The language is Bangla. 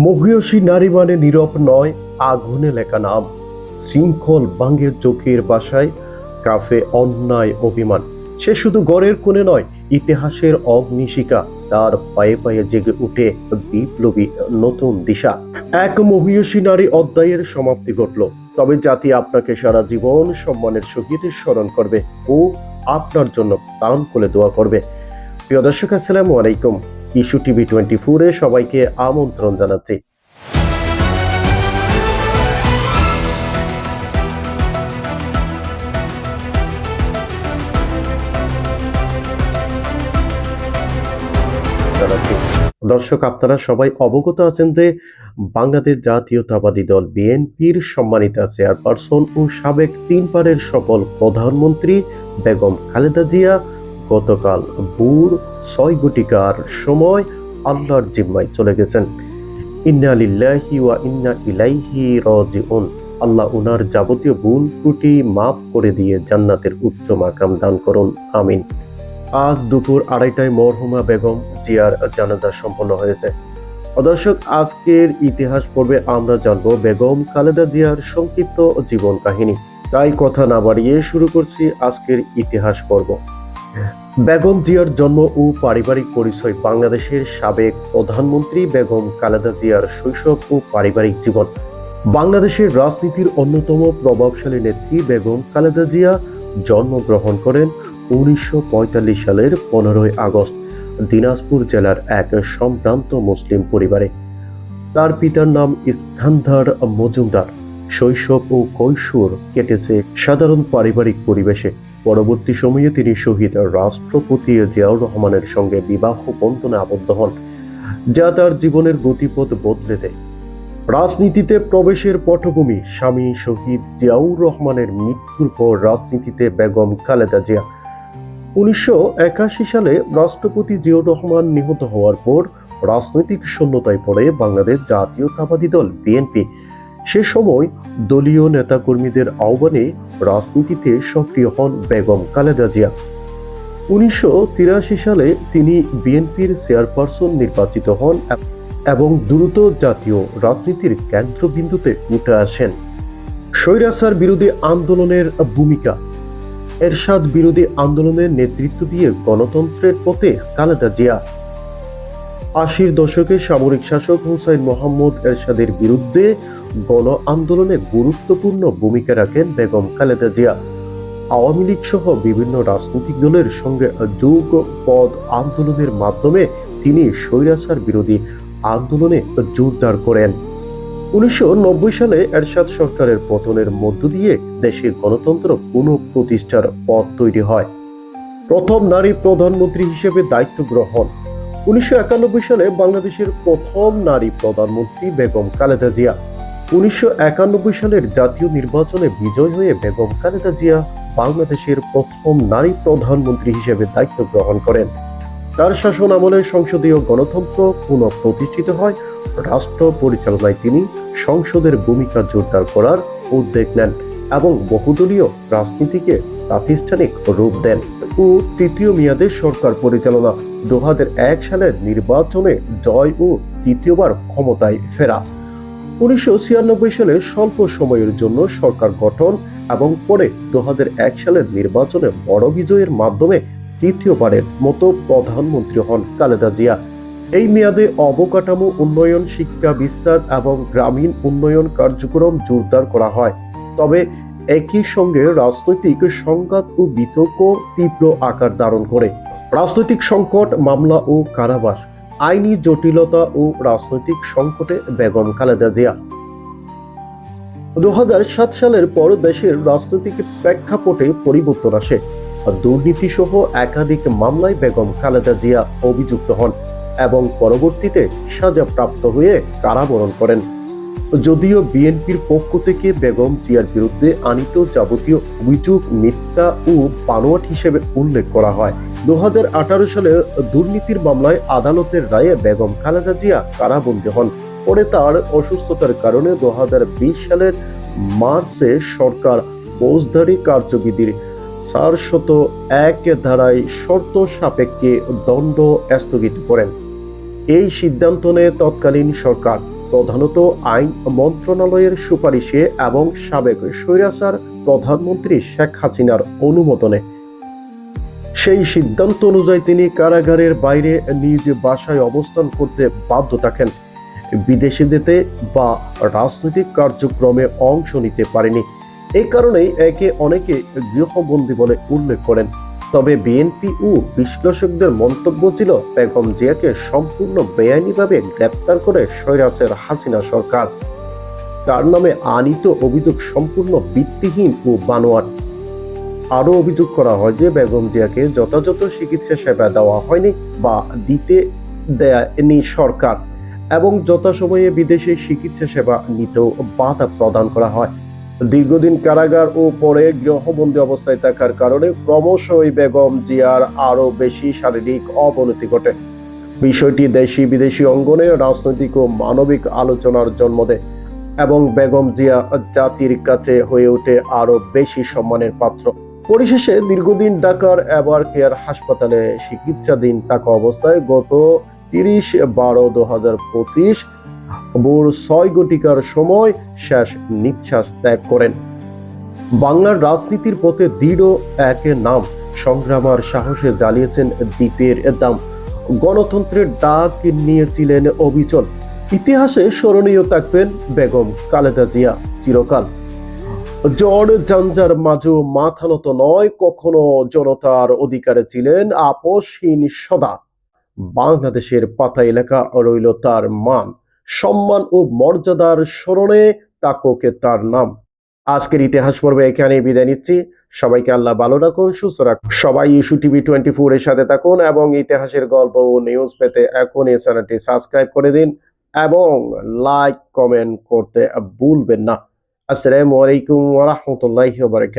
মহিয়সী নারী মানে নীরব নয়, আগুনে লেখা নাম। শৃঙ্খল ভাঙে চোখের বাসায়, কাফে অন্যায় অভিমান। সে শুধু গড়ের কোণে নয়, ইতিহাসের অগ্নিশিখা। তার পায়ে পায়ে জেগে উঠে বিপ্লবী নতুন দিশা। এক মহিয়সী নারী অধ্যায়ের সমাপ্তি ঘটল, তবে জাতি আপনাকে সারা জীবন সম্মানের সহিত স্মরণ করবে ও আপনার জন্য প্রাণ খুলে দোয়া করবে। প্রিয় দর্শক, আসসালামু আলাইকুম। ইস্যু টিভি 24-এ সবাইকে আমন্ত্রণ জানাচ্ছি। দর্শক, আপনারা সবাই অবগত আছেন যে বাংলাদেশ জাতীয়তাবাদী দল বিএনপির সম্মানিত চেয়ারপারসন ও সাবেক 3 বারের সফল প্রধানমন্ত্রী বেগম খালেদা জিয়া গতকাল ভোর 6 ঘটিকার সময় আল্লাহর জিম্মায় চলে গেছেন। ইন্না লিল্লাহি ওয়া ইন্না ইলাইহি রাজিউন। আল্লাহ ওনার যাবতীয় ভুল ত্রুটি মাফ করে দিয়ে জান্নাতের উচ্চ মাকাম দান করুন, আমিন। আজ দুপুর 2:30টায় মরহুমা বেগম জিয়ার জানাজা সম্পন্ন হয়েছে। দর্শক, আজকের ইতিহাস পর্বে আমরা জানবো বেগম খালেদা জিয়ার সংক্ষিপ্ত জীবন কাহিনী। তাই কথা না বাড়িয়ে শুরু করছি আজকের ইতিহাস পর্ব। বেগম জিয়ার জন্ম ও পারিবারিক পরিচয়। বাংলাদেশের সাবেক প্রধানমন্ত্রী বেগম খালেদা জিয়ার শৈশব ও পারিবারিক জীবন। বাংলাদেশের রাজনীতির অন্যতম প্রভাবশালী নেত্রী বেগম খালেদা জিয়া জন্মগ্রহণ করেন 1945 সালের 15ই আগস্ট দিনাজপুর জেলার এক সম্ভ্রান্ত মুসলিম পরিবারে। তার পিতার নাম ইস্কান্দার মজুমদার। শৈশব ও কৈশোর কেটেছে সাধারণ পারিবারিক পরিবেশে। পরবর্তী সময়ে তিনি শহীদ রাষ্ট্রপতি জিয়াউর রহমানের সঙ্গে বিবাহ বন্ধনে আবদ্ধ হন, যা তার জীবনের গতিপথ বদলে দেয়। রাজনীতিতে প্রবেশের পটভূমি। স্বামী শহীদ জিয়াউর রহমানের মৃত্যুর পর রাজনীতিতে বেগম খালেদা জিয়া। 1981 সালে রাষ্ট্রপতি জিয়াউর রহমান নিহত হওয়ার পর রাজনৈতিক শূন্যতায় পড়ে বাংলাদেশ জাতীয়তাবাদী দল বিএনপি। সে সময় দলীয় নেতাকর্মীদের আহ্বানে রাজনীতিতে সক্রিয় হন বেগম খালেদা জিয়া। 1983 সালে তিনি বিএনপির চেয়ারপারসন নির্বাচিত হন এবং দ্রুত জাতীয় রাজনীতির কেন্দ্রবিন্দুতে উঠে আসেন। স্বৈরাচার বিরোধী আন্দোলনের ভূমিকা। এরশাদ বিরোধী আন্দোলনের নেতৃত্ব দিয়ে গণতন্ত্রের পথে খালেদা জিয়া। 80-র দশকে সামরিক শাসক হুসাইন মোহাম্মদ এরশাদের বিরুদ্ধে গণ আন্দোলনে গুরুত্বপূর্ণ ভূমিকা রাখেন বেগম খালেদা জিয়া। আওয়ামী লীগ সহ বিভিন্ন রাজনৈতিক দলের সঙ্গে যুগপৎ আন্দোলনের মাধ্যমে তিনি স্বৈরাচার বিরোধী আন্দোলনে জোরদার করেন। 1990 সালে এরশাদ সরকারের পতনের মধ্য দিয়ে দেশে গণতন্ত্র পুনঃপ্রতিষ্ঠার পথ তৈরি হয়। প্রথম নারী প্রধানমন্ত্রী হিসেবে দায়িত্ব গ্রহণ। 1991 সালে বাংলাদেশের প্রথম নারী প্রধানমন্ত্রী বেগম খালেদা জিয়া। 1991 সালের জাতীয় নির্বাচনে বিজয় হয়ে বেগম খালেদা জিয়া বাংলাদেশের প্রথম নারী প্রধানমন্ত্রী হিসেবে দায়িত্ব গ্রহণ করেন। তার শাসন আমলে সংসদীয় গণতন্ত্র পুনঃপ্রতিষ্ঠিত হয়। রাষ্ট্র পরিচালনায় তিনি সংসদের ভূমিকা জোরদার করার উদ্যোগ নেন এবং বহুদলীয় রাজনীতিকে প্রাতিষ্ঠানিক রূপ দেন ও তৃতীয় মেয়াদে সরকার পরিচালনা। 2001 সালের নির্বাচনে জয় ও তৃতীয়বার ক্ষমতায় ফেরা। 1996 সালে স্বল্প সময়ের জন্য সরকার গঠন এবং পরে 2001 সালের নির্বাচনে বড় বিজয়ের মাধ্যমে তৃতীয়বারের মতো প্রধানমন্ত্রী হন খালেদা জিয়া। এই মেয়াদে অবকাঠামো উন্নয়ন, শিক্ষা বিস্তার এবং গ্রামীণ উন্নয়ন কার্যক্রম জোরদার করা হয়। তবে একই সঙ্গে রাজনৈতিক সংঘাত ও বিতর্ক তীব্র আকার ধারণ করে। রাজনৈতিক সংকট, মামলা ও কারাবাস, আইনি জটিলতা ও রাজনৈতিক সংকটে বেগম খালেদা জিয়া। 2007 সালের পর দেশের রাজনৈতিক প্রেক্ষাপটে পরিবর্তন আসে। দুর্নীতি সহ একাধিক মামলায় বেগম খালেদা জিয়া অভিযুক্ত হন এবং পরবর্তীতে সাজাপ্রাপ্ত হয়ে কারাবরণ করেন। যদিও বিএনপির পক্ষ থেকে বেগম জিয়ার বিরুদ্ধে আনীত যাবতীয় অভিযোগ মিথ্যা ও বানোয়াট হিসেবে উল্লেখ করা হয়। 2018 সালে দুর্নীতির মামলায় আদালতের রায়ে বেগম খালেদা জিয়া কারাবন্দী হন। পরে তার অসুস্থতার কারণে 2020 সালের মার্চে সরকার ফৌজদারি কার্যবিধির 401 ধারায় শর্ত সাপেক্ষে দণ্ড স্থগিত করেন। এই সিদ্ধান্ত নেয় তৎকালীন সরকার। প্রধানত আইন মন্ত্রণালয়ের সুপারিশে এবং সাবেক স্বৈরাচার প্রধানমন্ত্রী শেখ হাসিনার অনুমোদনে। সেই সিদ্ধান্ত অনুযায়ী তিনি কারাগারের বাইরে নিজ বাসায় অবস্থান করতে বাধ্য থাকেন। বিদেশে যেতে বা রাজনৈতিক কার্যক্রমে অংশ নিতে পারেনি। এই কারণেই একে অনেকে গৃহবন্দী বলে উল্লেখ করেন। তবে বিএনপি ও বিশ্লেষকদের মন্তব্য ছিল, বেগম জিয়াকে সম্পূর্ণ বেআইনিভাবে গ্রেপ্তার করে স্বৈরাচার হাসিনা সরকার। তার নামে আনীত অভিযোগ সম্পূর্ণ ভিত্তিহীন ও বানোয়াট। আরও অভিযোগ করা হয় যে বেগম জিয়াকে যথাযথ চিকিৎসা সেবা দেওয়া হয়নি বা দিতে দেয়নি সরকার, এবং যথাসময়ে বিদেশে চিকিৎসা সেবা নিতেও বাধা প্রদান করা হয়। দীর্ঘদিন কারাগার ও পরে গৃহবন্দী অবস্থায় থাকার কারণে ক্রমশই বেগম জিয়ার আরও বেশি শারীরিক অবনতি ঘটে। বিষয়টি দেশি বিদেশি অঙ্গনে রাজনৈতিক ও মানবিক আলোচনার জন্ম দেয় এবং বেগম জিয়া জাতির কাছে হয়ে ওঠে আরও বেশি সম্মানের পাত্র। পরিশেষে দীর্ঘদিন ঢাকার এভার কেয়ার হাসপাতালে চিকিৎসাধীন থাকা অবস্থায় গত 30/12/2025 ভোর 6 ঘটিকার সময় শেষ নিঃশ্বাস ত্যাগ করেন। বাংলার রাজনীতির পথে দৃঢ় এক নাম, সংগ্রামার সাহসে জ্বালিয়েছেন দ্বীপের দাম, গণতন্ত্রের ডাক নিয়েছিলেন অবিচল। ইতিহাসে স্মরণীয় থাকবেন বেগম খালেদা জিয়া চিরকাল। ঝড় ঝঞ্ঝার মাঝেও মাথা নত নয় কখনো, জনতার অধিকারে ছিলেন আপোষহীন সদা। বাংলাদেশের পাতায় লেখা রইল তার মান, সম্মান ও মর্যাদার স্মরণে তাককে তার নাম। আজকের ইতিহাস পর্বে এখানে বিদায় নিচ্ছি। সবাইকে আল্লাহ ভালো রাখুন, সুস্থ রাখুন। সবাই ইস্যু টিভি 24 এর সাথে থাকুন এবং ইতিহাসের গল্প ও নিউজ পেতে এখন এই চ্যানেলটি সাবস্ক্রাইব করে দিন এবং লাইক কমেন্ট করতে ভুলবেন না। আসসালামু আলাইকুম ওয়া রাহমাতুল্লাহি ওয়া বারাকাতুহু।